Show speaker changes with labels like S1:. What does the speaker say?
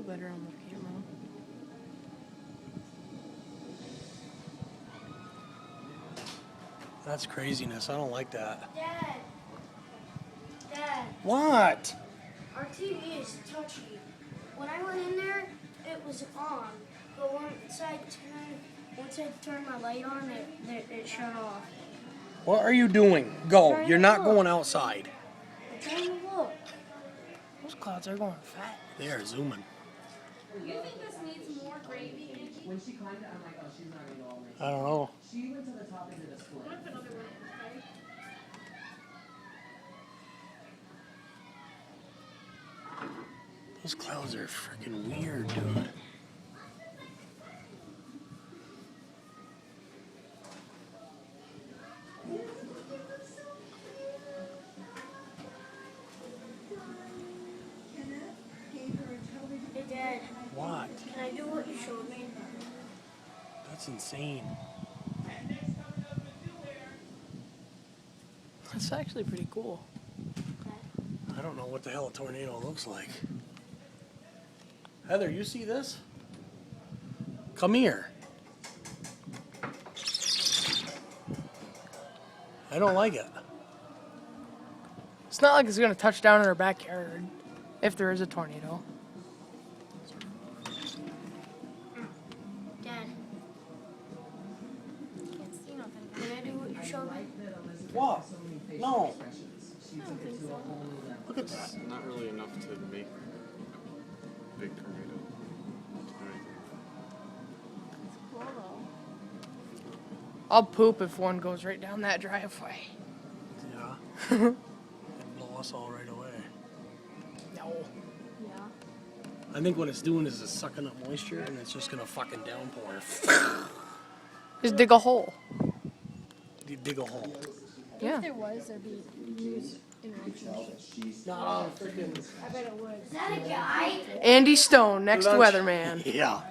S1: little better on the camera.
S2: That's craziness. I don't like that.
S3: Dad. Dad.
S2: What?
S3: Our TV is touchy. When I went in there, it was on. But once I turned my light on, it shut off.
S2: What are you doing? Go.
S3: Trying
S2: You're
S3: to
S2: not
S3: look.
S2: going outside.
S3: I'm trying to look.
S1: Those clouds are going fat.
S2: They are zooming.
S4: You think this needs more gravy, Angie?
S5: When she climbed it, I'm like, oh, she's not gonna go all the way.
S2: I don't know.
S5: She went to the top and did a split.
S4: What if another one, okay?
S2: Those clouds are freaking weird, dude.
S3: Hey, Dad.
S2: What?
S3: Can I do what you showed me?
S2: That's insane.
S1: That's actually pretty cool.
S2: I don't know what the hell a tornado looks like. Heather, you see this? Come here. I don't like it.
S1: It's not like it's gonna touch down in our backyard if there is a tornado.
S3: Dad.
S4: Can't see nothing.
S3: Can I do what you showed me?
S2: What?
S5: So many facial
S2: No.
S5: expressions. She took it to a whole new level.
S2: Look at that.
S6: Not really enough to make a big tornado. To do anything.
S4: Cool though.
S1: I'll poop if one goes right down that driveway.
S2: Yeah. It'd blow us all right away.
S1: No.
S4: Yeah.
S2: I think what it's doing is it's sucking up moisture and it's just gonna fucking downpour.
S1: Just dig a hole.
S2: You dig a hole.
S1: Yeah.
S4: If there was, there'd be news in relationship.
S2: Nah, freaking.
S4: I bet it would.
S3: Is that a guy?
S1: Andy Stone, next
S2: Lunch.
S1: weatherman.
S2: Yeah.